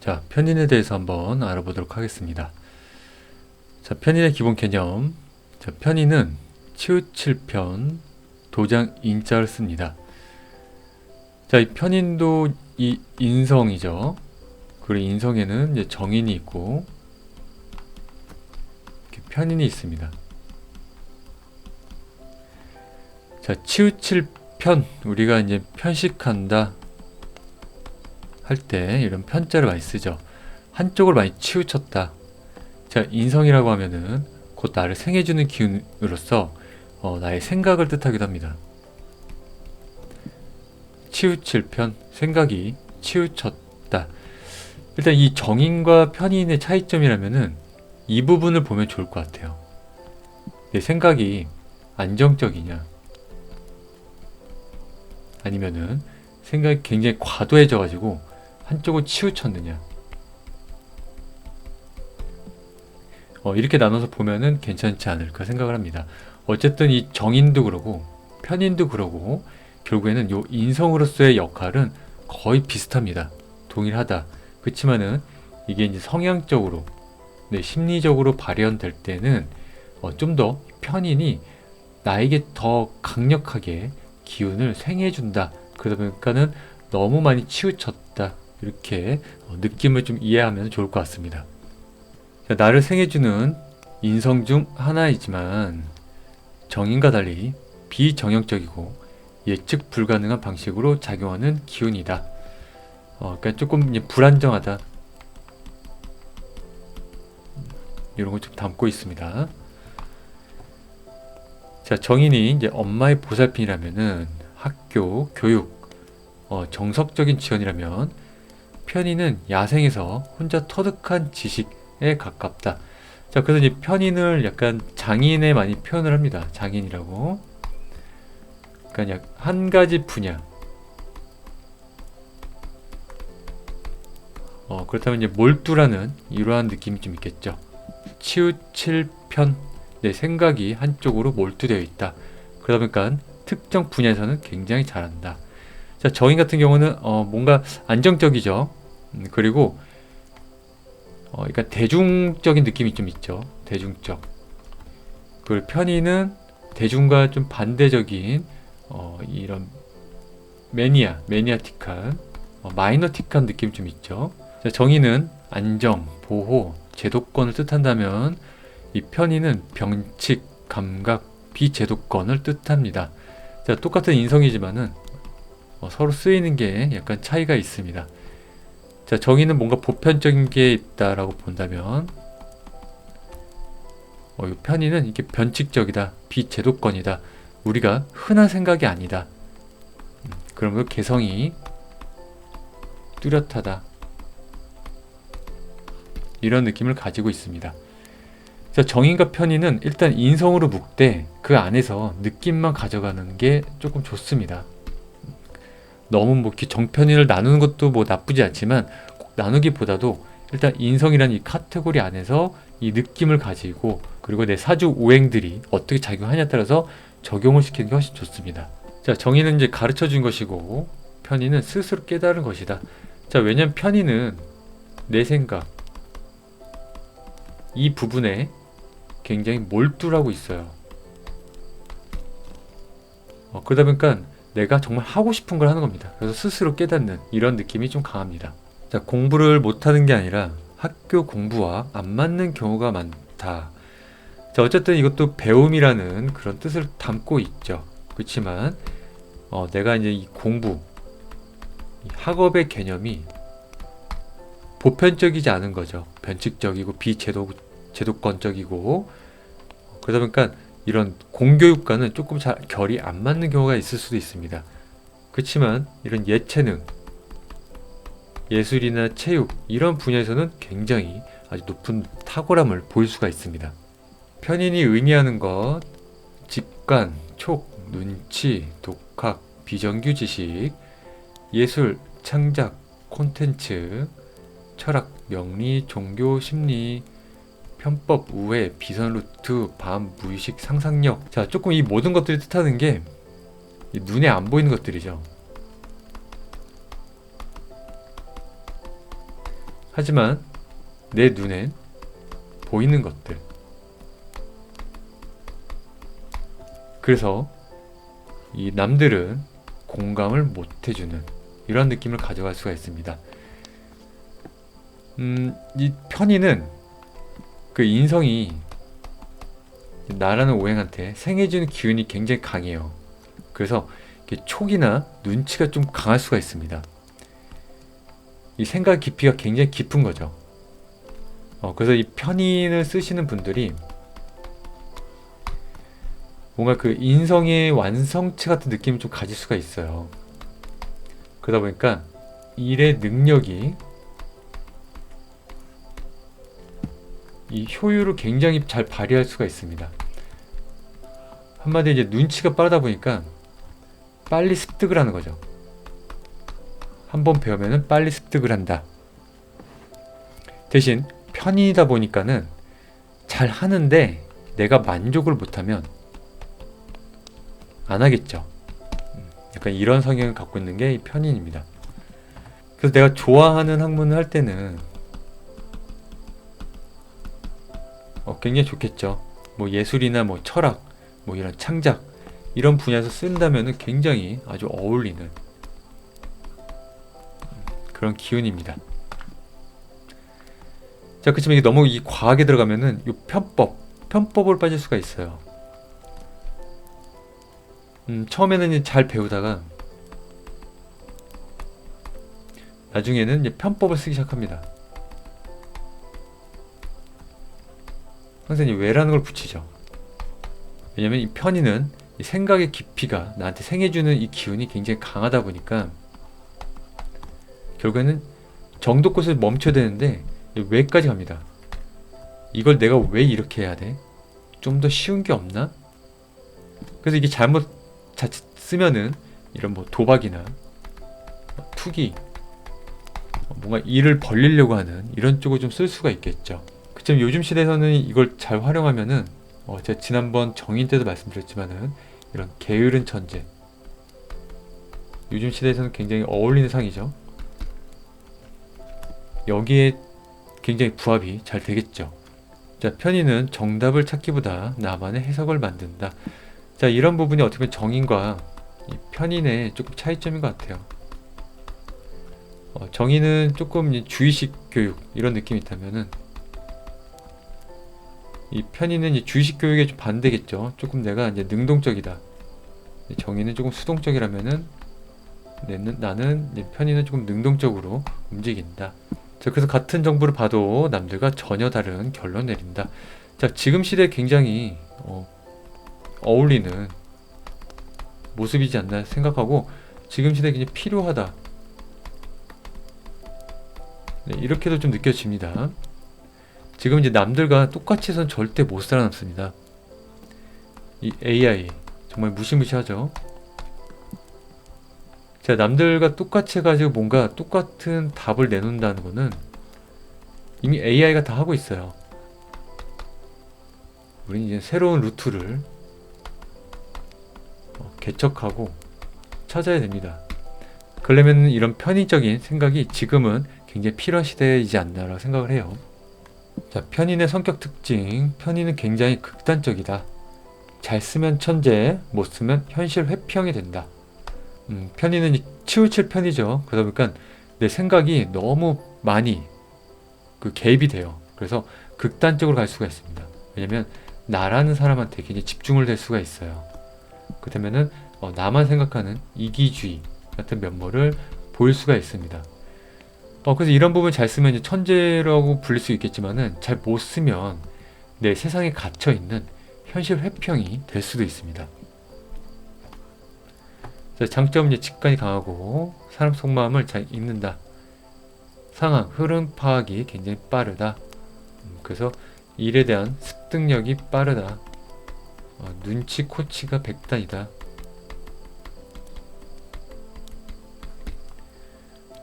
자, 편인에 대해서 한번 알아보도록 하겠습니다. 자, 편인의 기본 개념. 자, 편인은 치우칠 편, 도장 인자를 씁니다. 자, 이 편인도 이 인성이죠. 그리고 인성에는 이제 정인이 있고 이렇게 편인이 있습니다. 자, 치우칠 편, 우리가 이제 편식한다 할 때 이런 편자를 많이 쓰죠. 한쪽으로 많이 치우쳤다. 자, 인성이라고 하면은 곧 나를 생해주는 기운으로서 나의 생각을 뜻하기도 합니다. 치우칠 편, 생각이 치우쳤다. 일단 이 정인과 편인의 차이점이라면은 이 부분을 보면 좋을 것 같아요. 내 생각이 안정적이냐, 아니면은 생각이 굉장히 과도해져가지고 한쪽을 치우쳤느냐. 이렇게 나눠서 보면은 괜찮지 않을까 생각을 합니다. 어쨌든 이 정인도 그러고 편인도 그러고 결국에는 요 인성으로서의 역할은 거의 비슷합니다. 동일하다. 그렇지만은 이게 이제 성향적으로, 심리적으로 발현될 때는 좀 더 편인이 나에게 더 강력하게 기운을 생해준다. 그러다 보니까는 너무 많이 치우쳤다. 이렇게 느낌을 좀 이해하면 좋을 것 같습니다. 자, 나를 생해주는 인성 중 하나이지만 정인과 달리 비정형적이고 예측 불가능한 방식으로 작용하는 기운이다. 그러니까 조금 이제 불안정하다. 이런 걸 좀 담고 있습니다. 자, 정인이 이제 엄마의 보살핌이라면은 학교, 교육, 정석적인 지원이라면 편인은 야생에서 혼자 터득한 지식에 가깝다. 자, 그래서 이제 편인을 약간 장인에 많이 표현을 합니다. 장인이라고. 그러니까 약 한 가지 분야. 그렇다면 이제 몰두라는 이러한 느낌이 좀 있겠죠. 치우칠 편, 내 생각이 한쪽으로 몰두되어 있다. 그러다 보니까 특정 분야에서는 굉장히 잘한다. 자, 정인 같은 경우는 뭔가 안정적이죠. 그리고 그러니까 대중적인 느낌이 좀 있죠. 대중적. 그리고 편인은 대중과 좀 반대적인 이런 매니아틱한 마이너틱한 느낌이 좀 있죠. 자, 정인은 안정, 보호, 제도권을 뜻한다면 이 편인은 병칙, 감각, 비제도권을 뜻합니다. 자, 똑같은 인성이지만은 서로 쓰이는 게 약간 차이가 있습니다. 자, 정의는 뭔가 보편적인 게 있다라고 본다면 이 편의는 이게 변칙적이다, 비제도권이다, 우리가 흔한 생각이 아니다. 그러면 개성이 뚜렷하다. 이런 느낌을 가지고 있습니다. 자, 정인과 편의는 일단 인성으로 묶되 그 안에서 느낌만 가져가는 게 조금 좋습니다. 너무 뭐 이렇게 정편인을 나누는 것도 뭐 나쁘지 않지만 꼭 나누기보다도 일단 인성이라는 이 카테고리 안에서 이 느낌을 가지고 그리고 내 사주 오행들이 어떻게 작용하냐에 따라서 적용을 시키는 게 훨씬 좋습니다. 자, 정의는 이제 가르쳐 준 것이고 편의는 스스로 깨달은 것이다. 자, 왜냐면 편의는 내 생각 이 부분에 굉장히 몰두하고 있어요. 그러다 보니까 내가 정말 하고 싶은 걸 하는 겁니다. 그래서 스스로 깨닫는 이런 느낌이 좀 강합니다. 자, 공부를 못하는 게 아니라 학교 공부와 안 맞는 경우가 많다. 자, 어쨌든 이것도 배움이라는 그런 뜻을 담고 있죠. 그렇지만 내가 이제 이 공부, 이 학업의 개념이 보편적이지 않은 거죠. 변칙적이고 비제도권적이고 그러다 보니까 이런 공교육과는 조금 잘 결이 안 맞는 경우가 있을 수도 있습니다. 그렇지만 이런 예체능, 예술이나 체육 이런 분야에서는 굉장히 아주 높은 탁월함을 보일 수가 있습니다. 편인이 의미하는 것, 직관, 촉, 눈치, 독학, 비정규 지식, 예술, 창작, 콘텐츠, 철학, 명리, 종교, 심리, 편법, 우회, 비선 루트, 밤, 무의식, 상상력. 자, 조금 이 모든 것들이 뜻하는 게 눈에 안 보이는 것들이죠. 하지만 내 눈엔 보이는 것들. 그래서 이 남들은 공감을 못 해주는 이런 느낌을 가져갈 수가 있습니다. 이 편의는 그 인성이 나라는 오행한테 생해주는 기운이 굉장히 강해요. 그래서 촉이나 눈치가 좀 강할 수가 있습니다. 이 생각 깊이가 굉장히 깊은 거죠. 그래서 이 편인을 쓰시는 분들이 뭔가 그 인성의 완성체 같은 느낌을 좀 가질 수가 있어요. 그러다 보니까 일의 능력이 이 효율을 굉장히 잘 발휘할 수가 있습니다. 한마디로 이제 눈치가 빠르다 보니까 빨리 습득을 하는 거죠. 한번 배우면은 빨리 습득을 한다. 대신 편인이다 보니까는 잘 하는데 내가 만족을 못하면 안 하겠죠. 약간 이런 성향을 갖고 있는 게 편인입니다. 그래서 내가 좋아하는 학문을 할 때는 굉장히 좋겠죠. 뭐 예술이나 뭐 철학, 뭐 이런 창작 이런 분야에서 쓴다면은 굉장히 아주 어울리는 그런 기운입니다. 자, 그렇지만 이게 너무 이 과하게 들어가면은 이 편법을 빠질 수가 있어요. 처음에는 잘 배우다가 나중에는 이제 편법을 쓰기 시작합니다. 항상 이 왜라는 걸 붙이죠. 왜냐면 이 편의는 이 생각의 깊이가 나한테 생해주는 이 기운이 굉장히 강하다 보니까 결국에는 정도껏을 멈춰야 되는데 왜까지 갑니다. 이걸 내가 왜 이렇게 해야 돼? 좀 더 쉬운 게 없나? 그래서 이게 잘못 자칫 쓰면은 이런 뭐 도박이나 투기, 뭔가 일을 벌리려고 하는 이런 쪽을 좀 쓸 수가 있겠죠. 그치만 요즘 시대에서는 이걸 잘 활용하면은 제가 지난번 정인 때도 말씀드렸지만은 이런 게으른 천재, 요즘 시대에서는 굉장히 어울리는 상이죠. 여기에 굉장히 부합이 잘 되겠죠. 자, 편의는 정답을 찾기보다 나만의 해석을 만든다. 자, 이런 부분이 어떻게 보면 정인과 이 편인의 조금 차이점인 것 같아요. 정인은 조금 주의식 교육 이런 느낌이 있다면은 이 편인은 이 주의식 교육에 좀 반대겠죠. 조금 내가 이제 능동적이다. 정인은 조금 수동적이라면은 나는 편인은 조금 능동적으로 움직인다. 자, 그래서 같은 정보를 봐도 남들과 전혀 다른 결론 내린다. 자, 지금 시대에 굉장히 어울리는 모습이지 않나 생각하고 지금 시대에 굉장히 필요하다. 네, 이렇게도 좀 느껴집니다. 지금 이제 남들과 똑같이 해서는 절대 못 살아남습니다. 이 AI 정말 무시무시하죠. 자, 남들과 똑같이 해가지고 뭔가 똑같은 답을 내놓는다는 거는 이미 AI가 다 하고 있어요. 우리는 이제 새로운 루트를 개척하고 찾아야 됩니다. 그러려면 이런 편의적인 생각이 지금은 굉장히 필요한 시대이지 않나라고 생각을 해요. 자, 편인의 성격 특징. 편인은 굉장히 극단적이다. 잘 쓰면 천재, 못 쓰면 현실 회피형이 된다. 편인은 치우칠 편이죠. 그러다 보니까 내 생각이 너무 많이 개입이 돼요. 그래서 극단적으로 갈 수가 있습니다. 왜냐면 나라는 사람한테 굉장히 집중을 될 수가 있어요. 그렇다면은 나만 생각하는 이기주의 같은 면모를 보일 수가 있습니다. 그래서 이런 부분 잘 쓰면 이제 천재라고 불릴 수 있겠지만은 잘 못 쓰면 내 세상에 갇혀 있는 현실 회피형이 될 수도 있습니다. 자, 장점은 이제 직관이 강하고 사람 속마음을 잘 읽는다. 상황, 흐름 파악이 굉장히 빠르다. 그래서 일에 대한 습득력이 빠르다. 눈치 코치가 백단이다.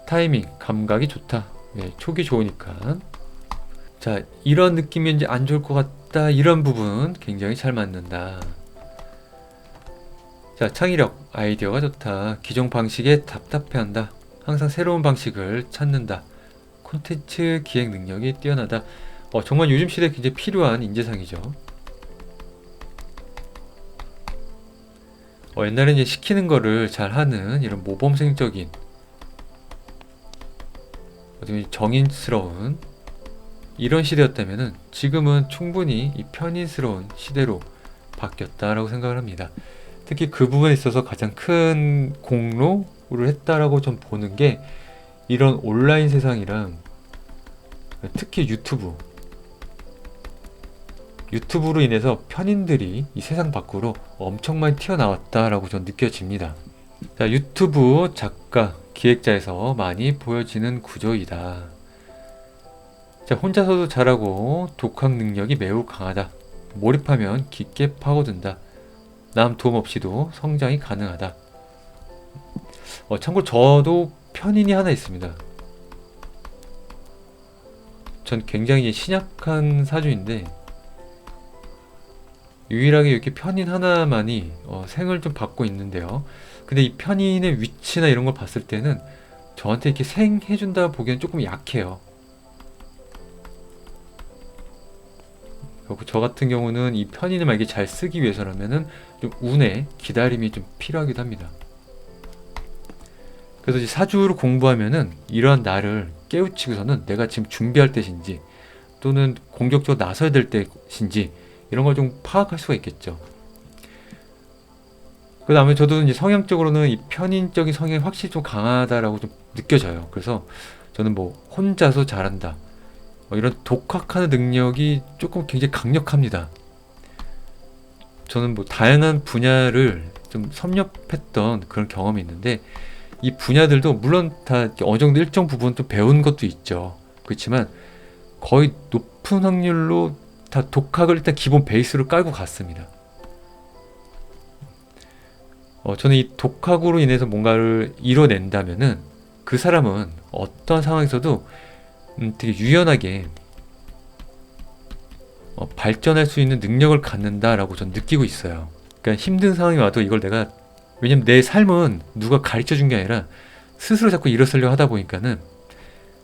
타이밍, 감각이 좋다. 네, 촉이 좋으니까. 자, 이런 느낌이 이제 안 좋을 것 같다. 이런 부분 굉장히 잘 맞는다. 자, 창의력, 아이디어가 좋다. 기존 방식에 답답해한다. 항상 새로운 방식을 찾는다. 콘텐츠 기획 능력이 뛰어나다. 정말 요즘 시대에 굉장히 필요한 인재상이죠. 옛날에 이제 시키는 거를 잘하는 이런 모범생적인 어떻게 정인스러운 이런 시대였다면은 지금은 충분히 이 편인스러운 시대로 바뀌었다라고 생각을 합니다. 특히 그 부분에 있어서 가장 큰 공로를 했다라고 좀 보는 게 이런 온라인 세상이랑 특히 유튜브로 인해서 편인들이 이 세상 밖으로 엄청 많이 튀어나왔다라고 전 느껴집니다. 자, 유튜브 작가, 기획자에서 많이 보여지는 구조이다. 자, 혼자서도 잘하고 독학 능력이 매우 강하다. 몰입하면 깊게 파고든다. 남 도움 없이도 성장이 가능하다. 참고로 저도 편인이 하나 있습니다. 전 굉장히 신약한 사주인데 유일하게 이렇게 편인 하나만이 생을 좀 받고 있는데요. 근데 이 편인의 위치나 이런 걸 봤을 때는 저한테 이렇게 생 해준다 보기엔 조금 약해요. 그리고 저 같은 경우는 이 편인을 만약에 잘 쓰기 위해서라면은 좀 운에 기다림이 좀 필요하기도 합니다. 그래서 이제 사주를 공부하면은 이러한 나를 깨우치고서는 내가 지금 준비할 때인지 또는 공격적으로 나서야 될 때인지 이런 걸 좀 파악할 수가 있겠죠. 그 다음에 저도 이제 성향적으로는 이 편인적인 성향이 확실히 좀 강하다라고 좀 느껴져요. 그래서 저는 뭐 혼자서 잘한다. 이런 독학하는 능력이 조금 굉장히 강력합니다. 저는 뭐 다양한 분야를 좀 섭렵했던 그런 경험이 있는데 이 분야들도 물론 다 어느 정도 일정 부분 또 배운 것도 있죠. 그렇지만 거의 높은 확률로 다 독학을 일단 기본 베이스로 깔고 갔습니다. 저는 이 독학으로 인해서 뭔가를 이뤄낸다면은 그 사람은 어떤 상황에서도 되게 유연하게 발전할 수 있는 능력을 갖는다라고 전 느끼고 있어요. 그러니까 힘든 상황이 와도 이걸 내가 왜냐면 내 삶은 누가 가르쳐 준 게 아니라 스스로 자꾸 일어서려고 하다 보니까는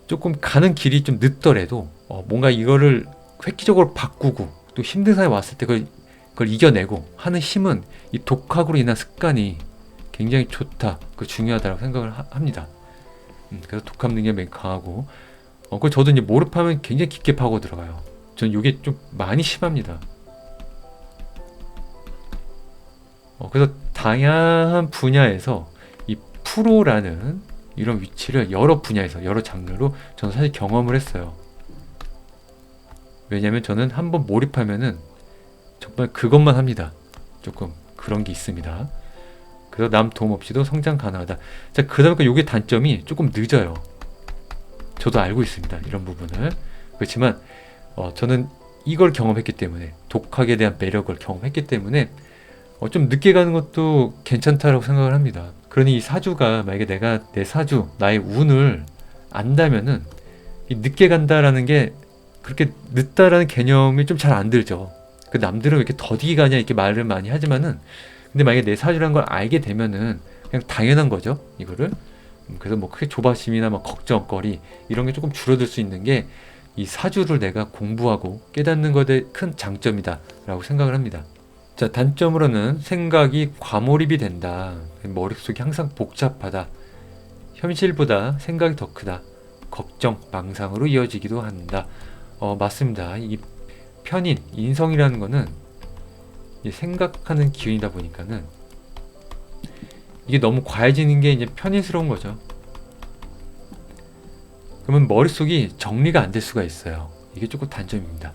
조금 가는 길이 좀 늦더라도 뭔가 이거를 획기적으로 바꾸고 또 힘든 상황이 왔을 때 그걸 이겨내고 하는 힘은 이 독학으로 인한 습관이 굉장히 좋다, 중요하다고 생각을 합니다. 그래서 독학 능력이 매우 강하고 그 저도 이제 몰입하면 굉장히 깊게 파고 들어가요. 저는 이게 좀 많이 심합니다. 그래서 다양한 분야에서 이 프로라는 이런 위치를 여러 분야에서 여러 장르로 저는 사실 경험을 했어요. 왜냐면 저는 한번 몰입하면은 정말 그것만 합니다. 조금 그런 게 있습니다. 그래서 남 도움 없이도 성장 가능하다. 자, 그다음에 요게 단점이 조금 늦어요. 저도 알고 있습니다. 이런 부분을. 그렇지만 저는 이걸 경험했기 때문에 독학에 대한 매력을 경험했기 때문에 좀 늦게 가는 것도 괜찮다라고 생각을 합니다. 그러니 이 사주가 만약에 내가 내 사주, 나의 운을 안다면은 이 늦게 간다라는 게 그렇게 늦다라는 개념이 좀 잘 안 들죠. 그 남들은 왜 이렇게 더디게 가냐 이렇게 말을 많이 하지만은 근데 만약에 내 사주라는 걸 알게 되면은 그냥 당연한 거죠. 이거를. 그래서 뭐 크게 조바심이나 뭐 걱정거리 이런 게 조금 줄어들 수 있는 게 이 사주를 내가 공부하고 깨닫는 것에 큰 장점이다라고 생각을 합니다. 자, 단점으로는 생각이 과몰입이 된다. 머릿속이 항상 복잡하다. 현실보다 생각이 더 크다. 걱정, 망상으로 이어지기도 한다. 맞습니다. 이 편인, 인성이라는 거는 생각하는 기운이다 보니까는 이게 너무 과해지는 게 이제 편인스러운 거죠. 그러면 머릿속이 정리가 안 될 수가 있어요. 이게 조금 단점입니다.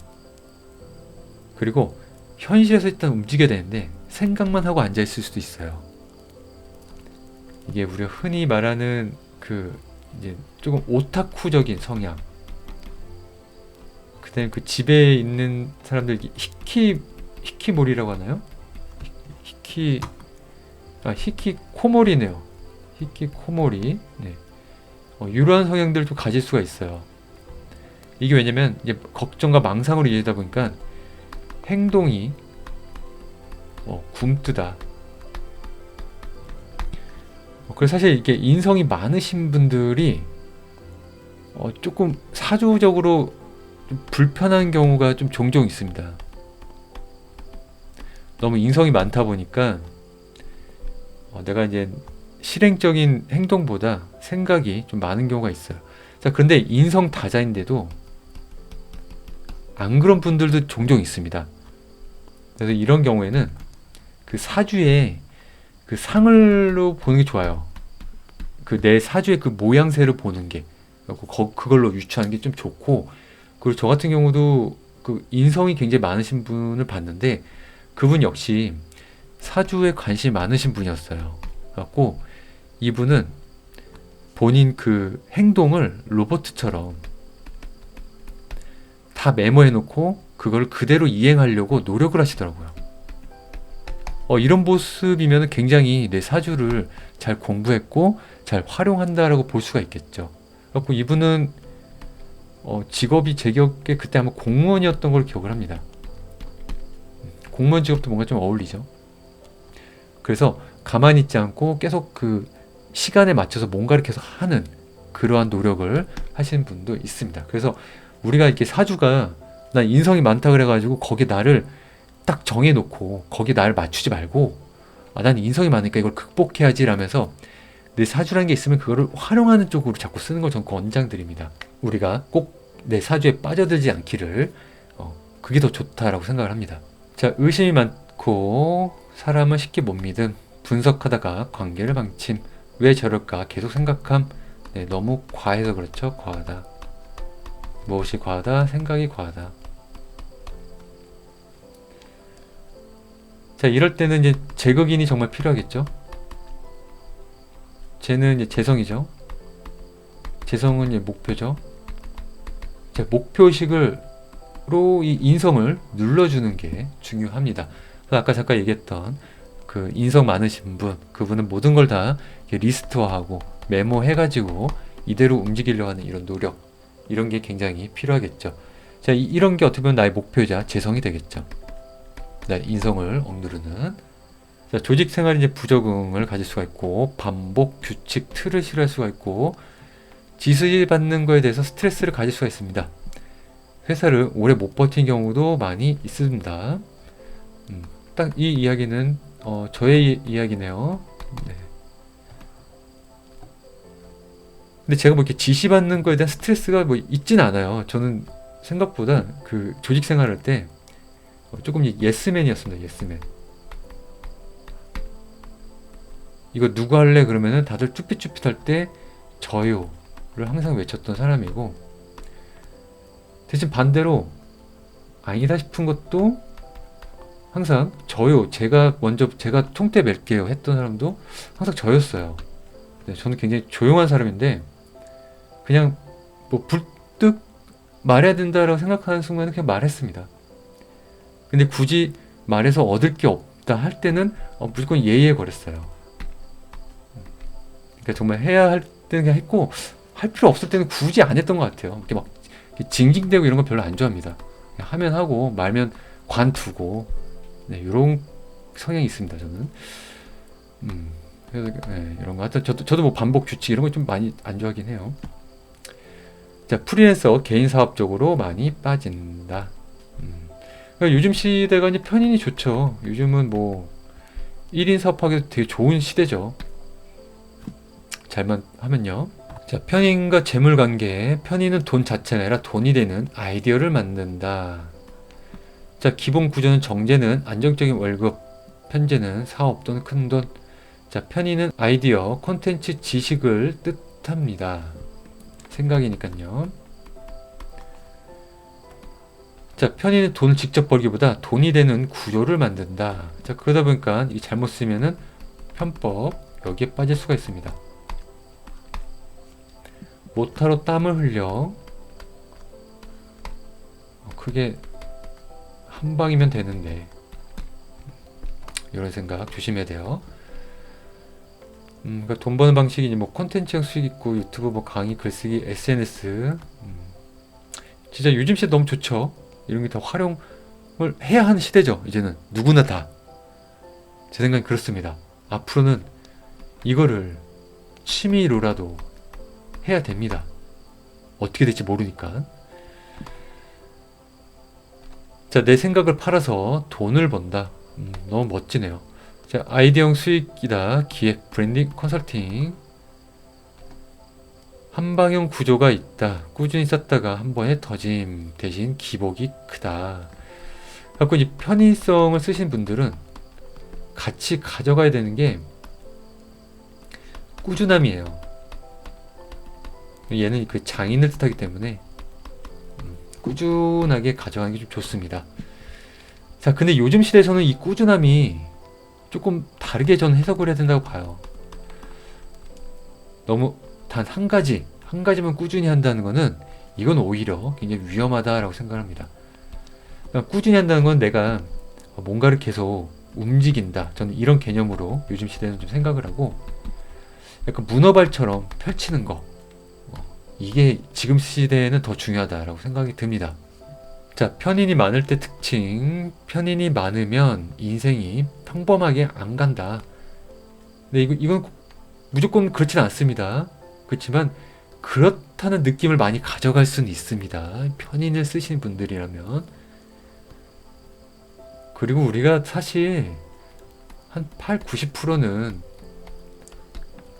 그리고 현실에서 일단 움직여야 되는데 생각만 하고 앉아 있을 수도 있어요. 이게 우리가 흔히 말하는 이제 조금 오타쿠적인 성향. 그다음에 그 집에 있는 사람들 히키모리라고 하나요? 히키코모리네요. 히키코모리. 네. 이러한 성향들을 좀 가질 수가 있어요. 이게 왜냐면 이제 걱정과 망상으로 이어지다 보니까 행동이 굼뜨다. 그래서 사실 이게 인성이 많으신 분들이 조금 사주적으로 좀 불편한 경우가 좀 종종 있습니다. 너무 인성이 많다 보니까 내가 이제 실행적인 행동보다 생각이 좀 많은 경우가 있어요. 자, 그런데 인성 다자인데도 안 그런 분들도 종종 있습니다. 그래서 이런 경우에는 그 사주에 그 상을로 보는 게 좋아요. 그 내 사주의 그 모양새를 보는 게 그걸로 유추하는 게 좀 좋고, 그리고 저 같은 경우도 그 인성이 굉장히 많으신 분을 봤는데 그분 역시 사주에 관심이 많으신 분이었어요. 그래갖고 이분은 본인 그 행동을 로봇처럼 다 메모해 놓고 그걸 그대로 이행하려고 노력을 하시더라고요. 이런 모습이면 굉장히 내 사주를 잘 공부했고 잘 활용한다라고 볼 수가 있겠죠. 그래갖고 이분은 직업이 제 기억에 그때 아마 공무원이었던 걸 기억을 합니다. 공무원 직업도 뭔가 좀 어울리죠. 그래서 가만히 있지 않고 계속 그 시간에 맞춰서 뭔가를 계속 하는 그러한 노력을 하시는 분도 있습니다. 그래서 우리가 이렇게 사주가 난 인성이 많다 그래가지고 거기에 나를 딱 정해놓고 거기에 나를 맞추지 말고 난 인성이 많으니까 이걸 극복해야지 라면서 내 사주라는 게 있으면 그거를 활용하는 쪽으로 자꾸 쓰는 걸 저는 권장드립니다. 우리가 꼭 내 사주에 빠져들지 않기를 그게 더 좋다라고 생각을 합니다. 자, 의심이 많고 사람을 쉽게 못 믿음, 분석하다가 관계를 방침, 왜 저럴까 계속 생각함. 네, 너무 과해서 그렇죠. 과하다. 무엇이 과하다? 생각이 과하다. 자, 이럴 때는 이제 제극인이 정말 필요하겠죠. 쟤는 이제 재성이죠. 재성은 이제 목표죠. 자, 목표식으로 이 인성을 눌러주는 게 중요합니다. 아까 잠깐 얘기했던 그 인성 많으신 분, 그분은 모든 걸 다 리스트화하고 메모해가지고 이대로 움직이려고 하는 이런 노력, 이런 게 굉장히 필요하겠죠. 자, 이런 게 어떻게 보면 나의 목표이자 재성이 되겠죠. 인성을 억누르는. 자, 조직 생활 이제 부적응을 가질 수가 있고, 반복, 규칙, 틀을 싫어할 수가 있고, 지시받는 거에 대해서 스트레스를 가질 수가 있습니다. 회사를 오래 못 버틴 경우도 많이 있습니다. 딱 이 이야기는 저의 이야기네요. 네. 근데 제가 뭐 이렇게 지시받는 거에 대한 스트레스가 뭐 있진 않아요. 저는 생각보다 그 조직 생활할 때 조금 예스맨이었습니다. 예스맨. 이거 누구 할래? 그러면은 다들 쭈삣쭈삣할 때 저요를 항상 외쳤던 사람이고, 대신 반대로 아니다 싶은 것도 항상 저요, 제가 먼저 제가 총대 맬게요 했던 사람도 항상 저였어요. 네, 저는 굉장히 조용한 사람인데 그냥 뭐 불뚝 말해야 된다라고 생각하는 순간에 그냥 말했습니다. 근데 굳이 말해서 얻을 게 없다 할 때는 무조건 예의에 걸었어요. 그러니까 정말 해야 할 때는 그냥 했고, 할 필요 없을 때는 굳이 안 했던 것 같아요. 이렇게 막 징징대고 이런 거 별로 안 좋아합니다. 그냥 하면 하고 말면 관두고, 네, 이런 성향이 있습니다. 저는. 그래서 네, 이런 거 하여튼 저도 뭐 반복 규칙 이런 거 좀 많이 안 좋아하긴 해요. 자, 프리랜서 개인 사업적으로 많이 빠진다. 그러니까 요즘 시대가 이제 편인이 좋죠. 요즘은 뭐 1인 사업하기도 되게 좋은 시대죠. 잘만 하면요. 자, 편인과 재물 관계. 편인은 돈 자체가 아니라 돈이 되는 아이디어를 만든다. 자, 기본 구조는 정제는 안정적인 월급, 편제는 사업 또는 큰 돈. 자, 편인은 아이디어, 콘텐츠, 지식을 뜻합니다. 생각이니까요. 자, 편인은 돈을 직접 벌기보다 돈이 되는 구조를 만든다. 자, 그러다 보니까 이 잘못 쓰면은 편법, 여기에 빠질 수가 있습니다. 모타로 땀을 흘려. 그게 한 방이면 되는데, 이런 생각 조심해야 돼요. 그러니까 돈 버는 방식이 뭐 콘텐츠형 수익 있고, 유튜브 뭐 강의, 글쓰기, SNS. 진짜 요즘 시대 너무 좋죠. 이런 게 다 활용을 해야 하는 시대죠. 이제는 누구나 다. 제 생각엔 그렇습니다. 앞으로는 이거를 취미로라도 해야 됩니다. 어떻게 될지 모르니까. 자, 내 생각을 팔아서 돈을 번다. 너무 멋지네요. 자, 아이디어형 수익이다. 기획, 브랜딩, 컨설팅. 한방형 구조가 있다. 꾸준히 쌓다가 한 번에 터짐. 대신 기복이 크다. 그래서 이 편의성을 쓰신 분들은 같이 가져가야 되는 게 꾸준함이에요. 얘는 그 장인을 뜻하기 때문에 꾸준하게 가져가는 게 좀 좋습니다. 자, 근데 요즘 시대에서는 이 꾸준함이 조금 다르게 저는 해석을 해야 된다고 봐요. 너무 단 한 가지만 꾸준히 한다는 거는 이건 오히려 굉장히 위험하다라고 생각합니다. 그러니까 꾸준히 한다는 건 내가 뭔가를 계속 움직인다. 저는 이런 개념으로 요즘 시대는 좀 생각을 하고, 약간 문어발처럼 펼치는 거, 이게 지금 시대에는 더 중요하다라고 생각이 듭니다. 자, 편인이 많을 때 특징. 편인이 많으면 인생이 평범하게 안 간다. 근데 이건 무조건 그렇진 않습니다. 그렇지만 그렇다는 느낌을 많이 가져갈 수는 있습니다. 편인을 쓰시는 분들이라면. 그리고 우리가 사실 한 8, 90%는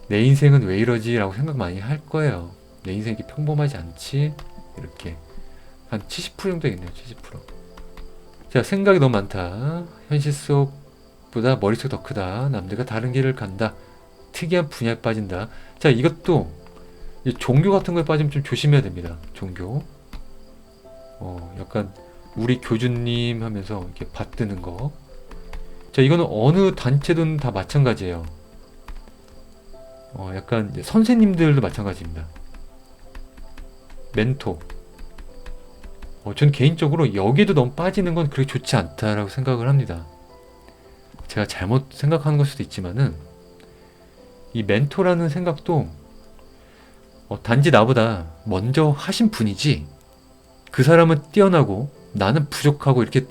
내 인생은 왜 이러지? 라고 생각 많이 할 거예요. 내 인생이 평범하지 않지? 이렇게. 한 70% 정도 되겠네요. 70%. 자, 생각이 너무 많다. 현실 속보다 머릿속이 더 크다. 남들과 다른 길을 간다. 특이한 분야에 빠진다. 자, 이것도 종교 같은 거에 빠지면 좀 조심해야 됩니다. 종교. 약간 우리 교주님 하면서 이렇게 받드는 거. 자, 이거는 어느 단체든 다 마찬가지예요. 약간 선생님들도 마찬가지입니다. 멘토. 전 개인적으로 여기도 너무 빠지는 건 그렇게 좋지 않다라고 생각을 합니다. 제가 잘못 생각하는 걸 수도 있지만은 이 멘토라는 생각도 단지 나보다 먼저 하신 분이지 그 사람은 뛰어나고 나는 부족하고 이렇게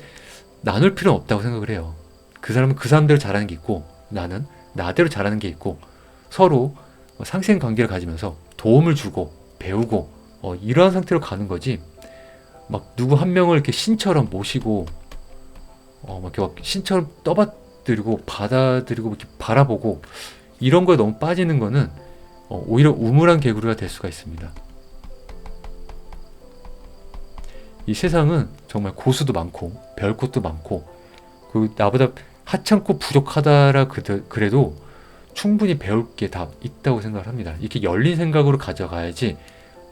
나눌 필요는 없다고 생각을 해요. 그 사람은 그 사람대로 잘하는 게 있고 나는 나대로 잘하는 게 있고 서로 상생 관계를 가지면서 도움을 주고 배우고 이러한 상태로 가는 거지, 막 누구 한 명을 이렇게 신처럼 모시고 막 이렇게 막 신처럼 떠받들고 받아들이고 이렇게 바라보고 이런 거에 너무 빠지는 거는 오히려 우물한 개구리가 될 수가 있습니다. 이 세상은 정말 고수도 많고 배울 것도 많고 그 나보다 하찮고 부족하다라 그래도 충분히 배울 게 다 있다고 생각을 합니다. 이렇게 열린 생각으로 가져가야지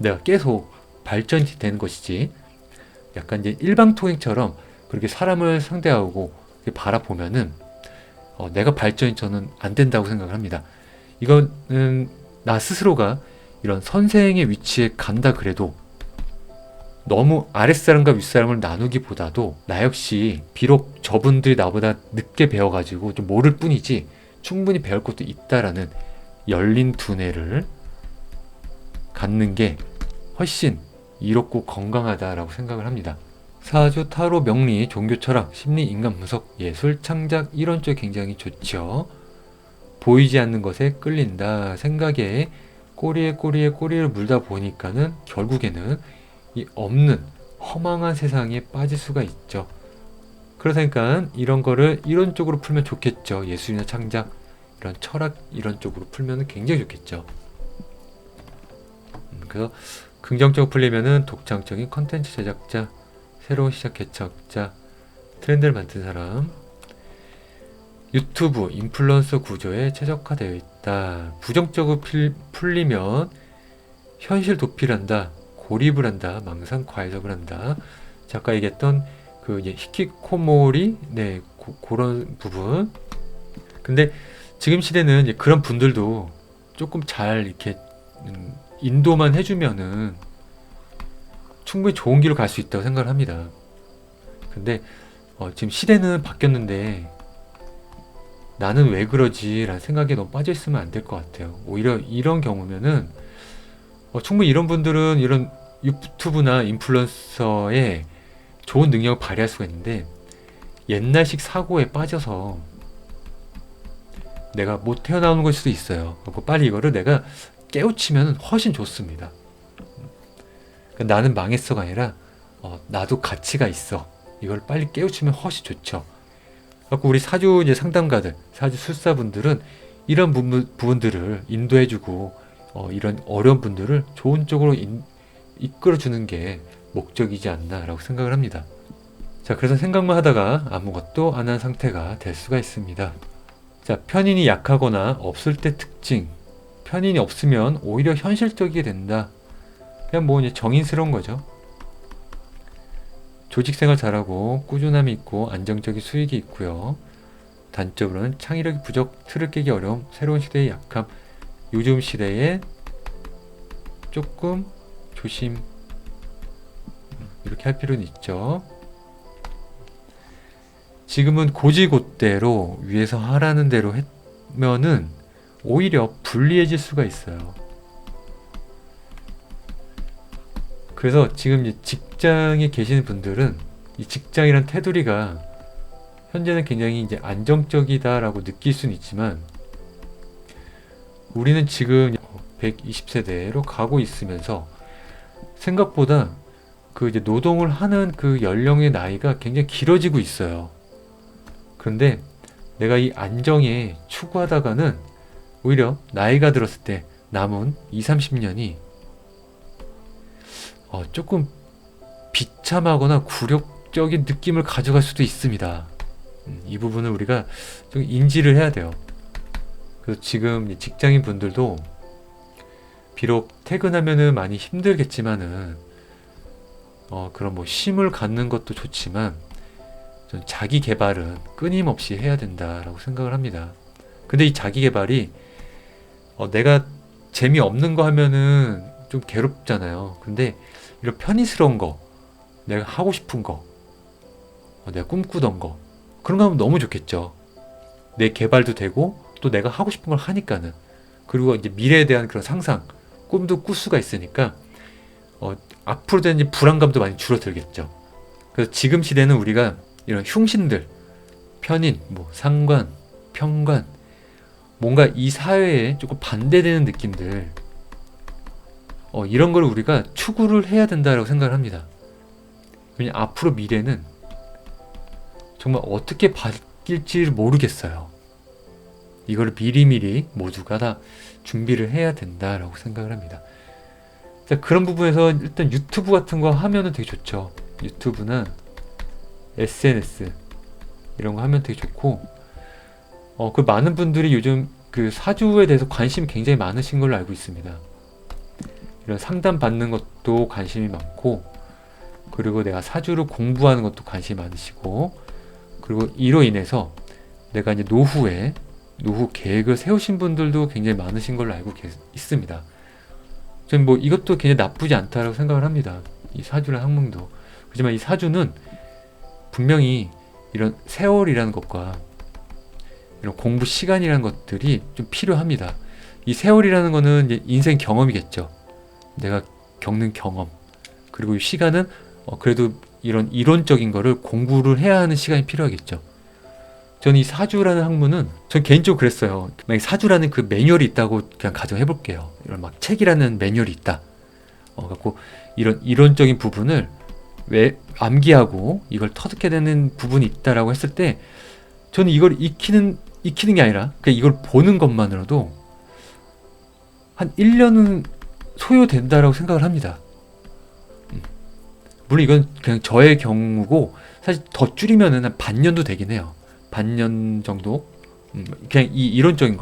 내가 계속 발전이 되는 것이지, 약간 이제 일방통행처럼 그렇게 사람을 상대하고 바라보면은 내가 발전이 저는 안 된다고 생각을 합니다. 이거는 나 스스로가 이런 선생의 위치에 간다 그래도 너무 아랫사람과 윗사람을 나누기보다도 나 역시 비록 저분들이 나보다 늦게 배워가지고 좀 모를 뿐이지 충분히 배울 것도 있다라는 열린 두뇌를 갖는 게 훨씬 이롭고 건강하다라고 생각을 합니다. 사주, 타로, 명리, 종교, 철학, 심리, 인간 분석, 예술, 창작 이런 쪽 굉장히 좋죠. 보이지 않는 것에 끌린다. 생각에 꼬리를 물다 보니까는 결국에는 이 없는 허망한 세상에 빠질 수가 있죠. 그러니까 이런 거를 이론적으로 풀면 좋겠죠. 예술이나 창작, 이런 철학 이런 쪽으로 풀면 굉장히 좋겠죠. 그래서 긍정적으로 풀리면은 독창적인 컨텐츠 제작자, 새로운 시작 개척자, 트렌드를 만든 사람, 유튜브 인플루언서 구조에 최적화되어 있다. 부정적으로 풀리면 현실 도피를 한다, 고립을 한다, 망상 과해석을 한다. 아까 얘기했던 그 히키코모리, 네, 그런 부분. 근데 지금 시대는 이제 그런 분들도 조금 잘 이렇게 인도만 해주면은 충분히 좋은 길로 갈 수 있다고 생각을 합니다. 근데 지금 시대는 바뀌었는데 나는 왜 그러지? 라는 생각에 너무 빠져있으면 안 될 것 같아요. 오히려 이런 경우면은 충분히 이런 분들은 이런 유튜브나 인플루언서에 좋은 능력을 발휘할 수가 있는데 옛날식 사고에 빠져서 내가 못 태어나오는 걸 수도 있어요. 빨리 이거를 내가 깨우치면 훨씬 좋습니다. 그러니까 나는 망했어가 아니라 나도 가치가 있어. 이걸 빨리 깨우치면 훨씬 좋죠. 그래서 우리 사주 이제 상담가들, 사주 술사분들은 이런 부분들을 인도해주고 이런 어려운 분들을 좋은 쪽으로 이끌어주는 게 목적이지 않나라고 생각을 합니다. 자, 그래서 생각만 하다가 아무것도 안 한 상태가 될 수가 있습니다. 자, 편인이 약하거나 없을 때 특징. 편인이 없으면 오히려 현실적이게 된다. 그냥 뭐 이제 정인스러운 거죠. 조직생활 잘하고 꾸준함이 있고 안정적인 수익이 있고요. 단점으로는 창의력이 부족, 틀을 깨기 어려움, 새로운 시대의 약함. 요즘 시대에 조금 조심 이렇게 할 필요는 있죠. 지금은 고지곳대로 위에서 하라는 대로 하면은 오히려 불리해질 수가 있어요. 그래서 지금 이 직장에 계시는 분들은 이 직장이란 테두리가 현재는 굉장히 이제 안정적이다라고 느낄 수는 있지만 우리는 지금 120세대로 가고 있으면서 생각보다 그 이제 노동을 하는 그 연령의 나이가 굉장히 길어지고 있어요. 그런데 내가 이 안정에 추구하다가는 오히려 나이가 들었을 때 남은 20, 30년이 조금 비참하거나 굴욕적인 느낌을 가져갈 수도 있습니다. 이 부분을 우리가 좀 인지를 해야 돼요. 그래서 지금 직장인 분들도 비록 퇴근하면은 많이 힘들겠지만은 그런 뭐 쉼을 갖는 것도 좋지만 자기 개발은 끊임없이 해야 된다라고 생각을 합니다. 근데 이 자기 개발이 내가 재미없는 거 하면은 좀 괴롭잖아요. 근데 이런 편의스러운 거, 내가 하고 싶은 거, 내가 꿈꾸던 거, 그런 거 하면 너무 좋겠죠. 내 개발도 되고 또 내가 하고 싶은 걸 하니까는. 그리고 이제 미래에 대한 그런 상상, 꿈도 꿀 수가 있으니까 앞으로 대한 이제 불안감도 많이 줄어들겠죠. 그래서 지금 시대는 우리가 이런 흉신들, 편인, 뭐 상관, 편관, 뭔가 이 사회에 조금 반대되는 느낌들, 이런 걸 우리가 추구를 해야 된다고 생각을 합니다. 왜냐면 앞으로 미래는 정말 어떻게 바뀔지 모르겠어요. 이걸 미리미리 모두가 다 준비를 해야 된다라고 생각을 합니다. 자, 그런 부분에서 일단 유튜브 같은 거 하면은 되게 좋죠. 유튜브나 SNS 이런 거 하면 되게 좋고, 그 많은 분들이 요즘 그 사주에 대해서 관심이 굉장히 많으신 걸로 알고 있습니다. 이런 상담 받는 것도 관심이 많고, 그리고 내가 사주를 공부하는 것도 관심이 많으시고, 그리고 이로 인해서 내가 이제 노후 계획을 세우신 분들도 굉장히 많으신 걸로 알고 있습니다. 저는 뭐 이것도 굉장히 나쁘지 않다고 생각을 합니다. 이 사주라는 학문도. 하지만 이 사주는 분명히 이런 세월이라는 것과 이런 공부 시간이라는 것들이 좀 필요합니다. 이 세월이라는 거는 이제 인생 경험이겠죠. 내가 겪는 경험. 그리고 이 시간은 그래도 이런 이론적인 거를 공부를 해야 하는 시간이 필요하겠죠. 저는 이 사주라는 학문은 전 개인적으로 그랬어요. 만약 사주라는 그 매뉴얼이 있다고 그냥 가정해 볼게요. 이런 막 책이라는 매뉴얼이 있다. 갖고 이런 이론적인 부분을 왜 암기하고 이걸 터득해야 되는 부분이 있다라고 했을 때 저는 이걸 익히는 게 아니라 그냥 이걸 보는 것만으로도 한 1년은 소요된다라고 생각을 합니다. 물론 이건 그냥 저의 경우고 사실 더 줄이면은 한 반년도 되긴 해요. 반년 정도. 그냥 이 이론적인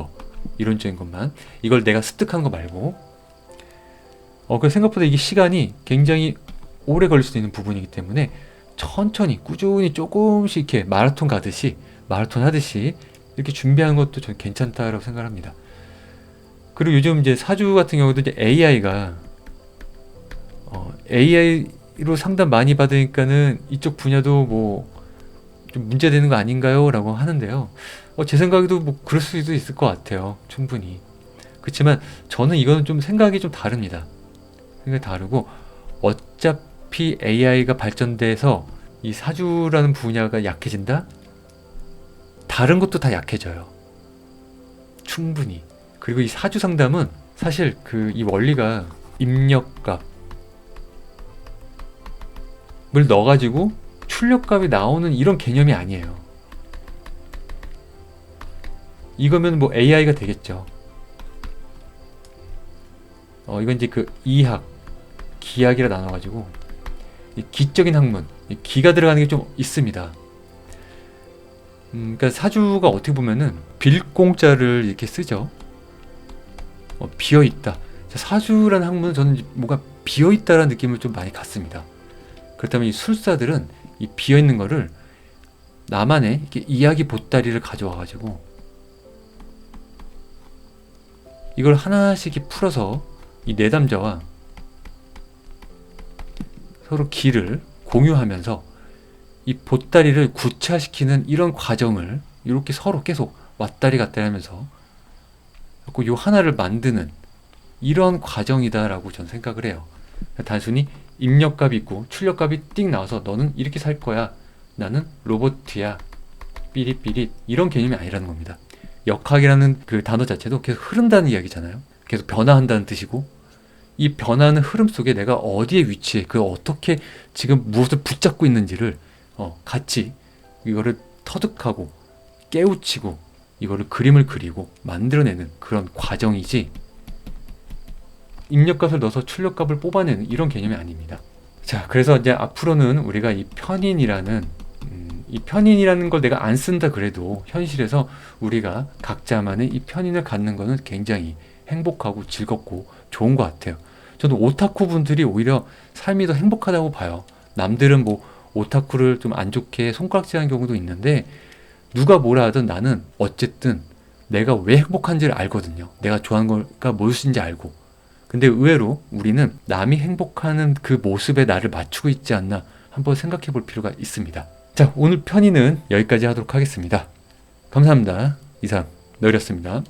것만 이걸 내가 습득한 거 말고. 그 생각보다 이게 시간이 굉장히 오래 걸릴 수 있는 부분이기 때문에 천천히 꾸준히 조금씩 이렇게 마라톤 하듯이 이렇게 준비하는 것도 저는 괜찮다라고 생각합니다. 그리고 요즘 이제 사주 같은 경우도 이제 AI로 상담 많이 받으니까는 이쪽 분야도 뭐 좀 문제되는 거 아닌가요? 라고 하는데요. 제 생각에도 뭐 그럴 수도 있을 것 같아요. 충분히. 그렇지만 저는 이거는 좀 생각이 좀 다릅니다. 생각이 다르고 어차피 AI가 발전돼서 이 사주라는 분야가 약해진다? 다른 것도 다 약해져요. 충분히. 그리고 이 사주 상담은 사실 이 원리가 입력값, 넣어가지고 출력값이 나오는 이런 개념이 아니에요. 이거면 뭐 AI가 되겠죠. 이건 이제 그 이학, 기학이라 나눠가지고 이 기적인 학문, 이 기가 들어가는 게 좀 있습니다. 그러니까 사주가 어떻게 보면은 빌공자를 이렇게 쓰죠. 비어있다. 사주라는 학문은 저는 뭔가 비어있다라는 느낌을 좀 많이 갖습니다. 그렇다면 이 술사들은 이 비어있는 거를 나만의 이렇게 이야기 보따리를 가져와가지고 이걸 하나씩 풀어서 이 내담자와 서로 길을 공유하면서 이 보따리를 구차시키는 이런 과정을 이렇게 서로 계속 왔다리 갔다리 하면서 요 하나를 만드는 이런 과정이다라고 저는 생각을 해요. 단순히 입력값이 있고 출력값이 띵 나와서 너는 이렇게 살 거야, 나는 로봇이야, 삐릿삐릿, 이런 개념이 아니라는 겁니다. 역학이라는 그 단어 자체도 계속 흐른다는 이야기잖아요. 계속 변화한다는 뜻이고, 이 변화하는 흐름 속에 내가 어디에 위치해, 그 어떻게 지금 무엇을 붙잡고 있는지를 같이 이거를 터득하고 깨우치고 이거를 그림을 그리고 만들어내는 그런 과정이지, 입력값을 넣어서 출력값을 뽑아내는 이런 개념이 아닙니다. 자, 그래서 이제 앞으로는 우리가 이 편인이라는 걸 내가 안 쓴다 그래도 현실에서 우리가 각자만의 이 편인을 갖는 거는 굉장히 행복하고 즐겁고 좋은 것 같아요. 저는 오타쿠 분들이 오히려 삶이 더 행복하다고 봐요. 남들은 뭐 오타쿠를 좀 안 좋게 손가락질하는 경우도 있는데, 누가 뭐라 하든 나는 어쨌든 내가 왜 행복한지를 알거든요. 내가 좋아하는 거가 무엇인지 알고. 근데 의외로 우리는 남이 행복하는 그 모습에 나를 맞추고 있지 않나 한번 생각해 볼 필요가 있습니다. 자, 오늘 편의는 여기까지 하도록 하겠습니다. 감사합니다. 이상 너희였습니다.